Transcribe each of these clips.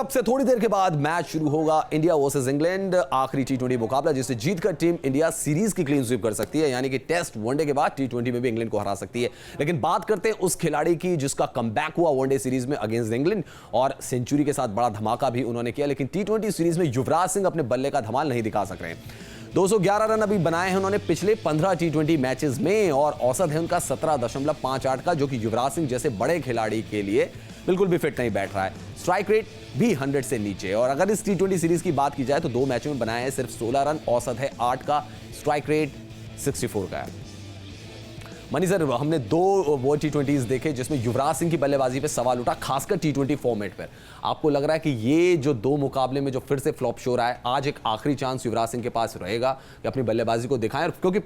अब से थोड़ी देर के बाद मैच शुरू होगा इंडिया वर्सेस इंग्लैंड, आखिरी टी20 मुकाबला जिसे जीतकर टीम इंडिया सीरीज की क्लीन स्वीप कर सकती है, यानी कि टेस्ट वनडे के बाद टी20 में भी इंग्लैंड को हरा सकती है। लेकिन बात करते हैं उस खिलाड़ी की जिसका कमबैक हुआ वनडे सीरीज में अगेंस्ट इंग्लैंड और सेंचुरी के साथ बड़ा धमाका भी उन्होंने किया, लेकिन टी20 सीरीज में युवराज सिंह अपने बल्ले का धमाल नहीं दिखा सक रहे हैं। 211 रन अभी बनाए हैं उन्होंने पिछले 15 टी20 मैचेस में और औसत है उनका 17.58 का, जो कि युवराज सिंह जैसे बड़े खिलाड़ी के लिए बिल्कुल भी फिट नहीं बैठ रहा है। स्ट्राइक रेट भी 100 से नीचे, और अगर इस टी20 सीरीज की बात की जाए तो 2 मैचों में बनाए हैं सिर्फ 16 रन, औसत है 8 का, स्ट्राइक रेट 64 का है। मनी सर, हमने 2 वो टी20 देखे जिसमें युवराज सिंह की बल्लेबाजी पे सवाल उठा, खासकर टी20 फॉर्मेट पर। आपको लग रहा है कि ये जो 2 मुकाबले में जो फिर से फ्लॉप शो रहा है, आज एक आखिरी चांस युवराज सिंह के पास रहेगा कि अपनी बल्लेबाजी को दिखाएं? क्योंकि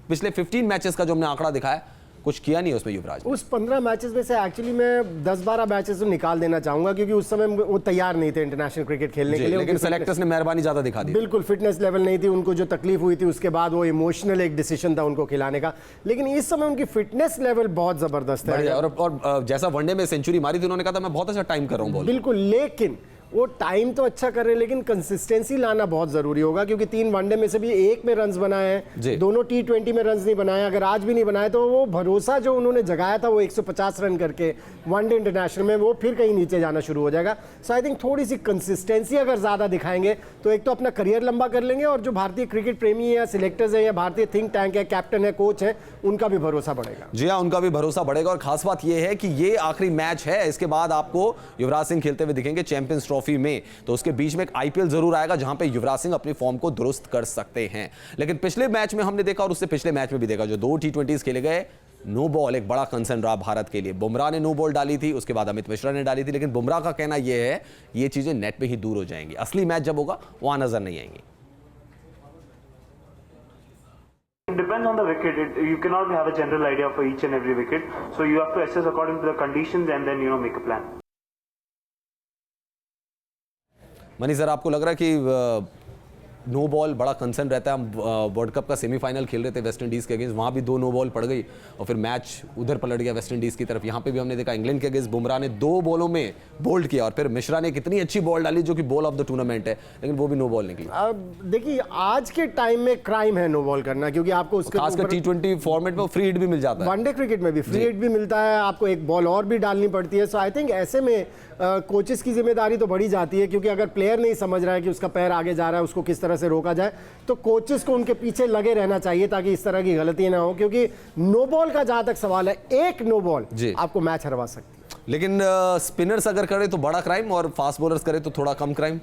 पिछले 15 मैचेस का जो हमने आंकड़ा दिखाया, कुछ किया नहीं उसमें युवराज। उस 15 मैचेस में से एक्चुअली मैं 10-12 मैचेस तो निकाल देना चाहूंगा, क्योंकि उस समय वो तैयार नहीं थे इंटरनेशनल क्रिकेट खेलने के लिए। लेकिन सेलेक्टर्स ने मेहरबानी ज्यादा दिखा दी। बिल्कुल फिटनेस लेवल नहीं थी, उनको जो तकलीफ हुई थी उसके बाद वो इमोशनल एक डिसीजन था उनको खिलाने का, लेकिन इस समय उनकी फिटनेस लेवल बहुत जबरदस्त है। और जैसा वनडे में सेंचुरी मारी थी उन्होंने कहा था मैं बहुत अच्छा टाइम कर रहा हूँ। बिल्कुल, लेकिन वो टाइम तो अच्छा कर रहे हैं, लेकिन कंसिस्टेंसी लाना बहुत जरूरी होगा, क्योंकि 3 वनडे में से भी 1 में रन्स बनाए हैं, दोनों टी20 में रन्स नहीं बनाए। अगर आज भी नहीं बनाए तो वो भरोसा जो उन्होंने जगाया था वो 150 रन करके वनडे इंटरनेशनल में, वो फिर कहीं नीचे जाना शुरू हो जाएगा। सो आई थिंक थोड़ी सी कंसिस्टेंसी अगर ज्यादा दिखाएंगे तो एक तो अपना करियर लंबा कर लेंगे, और जो भारतीय क्रिकेट प्रेमी या सिलेक्टर्स है या भारतीय थिंक टैंक है, कैप्टन है, कोच है, उनका भी भरोसा बढ़ेगा। जी हाँ, उनका भी भरोसा बढ़ेगा। और खास बात यह है कि ये आखिरी मैच है, इसके बाद आपको युवराज सिंह खेलते हुए दिखेंगे चैंपियंस ट्रॉफी में, तो उसके बीच में एक आईपीएल जरूर आएगा जहां पे युवराज सिंह अपनी फॉर्म को दुरुस्त कर सकते हैं। लेकिन पिछले मैच में हमने देखा और उससे पिछले मैच में भी देखा, जो 2 टी20 खेले गए, नो बॉल एक बड़ा कंसर्न रहा भारत के लिए। बुमराह ने नो बॉल डाली थी, उसके बाद अमित मिश्रा ने डाली थी, लेकिन बुमराह का कहना यह है ये चीजें नेट पे ही दूर हो जाएंगी, असली मैच जब होगा वहां नजर नहीं आएंगी। Depends on the wicket. You cannot have a general idea for each and every wicket, so you have to assess according to the conditions and then make a plan. Money sir, आपको लग रहा है कि no ball बड़ा concern रहता है? हम world cup का सेमीफाइनल खेल रहे थे वेस्ट इंडीज़ के अगेंस्ट, वहाँ भी 2 नो बॉल पड़ गई और फिर मैच उधर पलट गया वेस्ट इंडीज़ की तरफ। यहाँ पे भी हमने देखा इंग्लैंड के अगेंस्ट बुमराह ने 2 बॉलों में बोल्ड किया, और फिर मिश्रा ने कितनी अच्छी बॉल डाली जो कि बॉल ऑफ द टूर्नामेंट है, लेकिन वो भी नो बॉल निकली। देखिए, आज के टाइम में क्राइम है नो बॉल करना, क्योंकि आपको उसके खासकर टी20 फॉर्मेट में फ्री हिट भी मिल जाता है, वनडे क्रिकेट में भी फ्री हिट भी मिलता है, आपको एक बॉल और भी डालनी पड़ती है। सो आई थिंक ऐसे में कोचेस की जिम्मेदारी तो बढ़ी जाती है, क्योंकि अगर प्लेयर नहीं समझ रहा है कि उसका पैर आगे जा रहा है, उसको किस तरह से रोका जाए, तो कोचेस को उनके पीछे लगे रहना चाहिए ताकि इस तरह की गलती ना हो। क्योंकि नो बॉल का जहां तक सवाल है, एक नो बॉल आपको मैच हरवा सकती है। लेकिन स्पिनर्स अगर करे तो बड़ा क्राइम और फास्ट बॉलर्स करे तो थोड़ा कम क्राइम।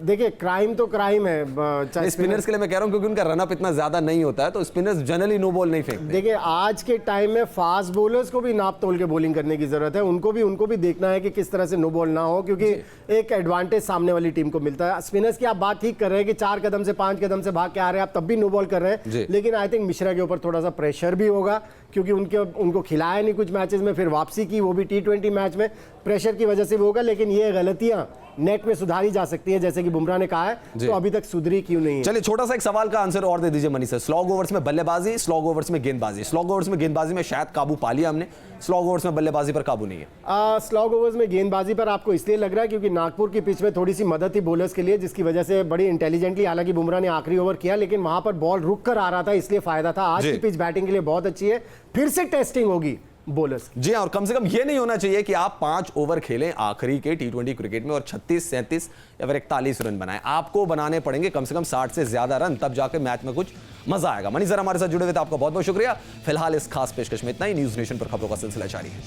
देखिए, क्राइम तो क्राइम है स्पिनर्स के लिए मैं कह रहा हूं, क्योंकि उनका रनअप इतना ज्यादा नहीं होता है, तो स्पिनर्स जनरली नो बॉल नहीं फेंकते। देखिए, आज के टाइम में फास्ट बॉलर्स को भी नाप तोल के बॉलिंग करने की जरूरत है, उनको भी देखना है कि किस तरह से नो बॉल ना हो, क्योंकि एक एडवांटेज सामने वाली टीम को मिलता है। स्पिनर्स की आप बात ठीक कर रहे हैं कि 4 कदम से 5 कदम से भाग के आ रहे हैं, आप तब भी नो बॉल कर रहे हैं, लेकिन आई थिंक मिश्रा के ऊपर थोड़ा सा प्रेशर भी होगा, क्योंकि उनको खिलाया नहीं कुछ मैचेस में, फिर वापसी की वो भी टी20 मैच में, प्रेशर की वजह से भी होगा। लेकिन ये गलतियां नेट में सुधारी जा सकती है, जैसे कि बुमराह ने कहा है, तो अभी तक सुधरी क्यों नहीं है? चलिए, छोटा सा एक सवाल का आंसर और दे दीजिए मनी सर। स्लॉग ओवर्स में बल्लेबाजी, स्लॉग ओवर्स में गेंदबाजी। स्लॉग ओवर्स में गेंदबाजी में शायद काबू पा लिया हमने, स्लॉग ओवर्स में बल्लेबाजी पर काबू नहीं है। स्लॉग ओवर्स में गेंदबाजी पर आपको इसलिए लग रहा है क्योंकि नागपुर की पिच में थोड़ी सी मदद थी बॉलर्स के लिए, जिसकी वजह से बड़ी इंटेलिजेंटली, हालांकि बुमराह ने आखिरी ओवर किया, लेकिन वहां पर बॉल रुक कर आ रहा था, इसलिए फायदा था। आज की पिच बैटिंग के लिए बहुत अच्छी है, फिर से टेस्टिंग होगी बॉलर्स। जी हाँ, और कम से कम ये नहीं होना चाहिए कि आप 5 ओवर खेलें आखिरी के टी20 क्रिकेट में और 36, 37 या फिर 41 रन बनाएं। आपको बनाने पड़ेंगे कम से कम 60 से ज्यादा रन, तब जाके मैच में कुछ मजा आएगा। मनी सर हमारे साथ जुड़े हुए थे, आपका बहुत बहुत शुक्रिया। फिलहाल इस खास पेशकश में इतना ही। न्यूज़ नेशन पर खबरों का सिलसिला जारी है।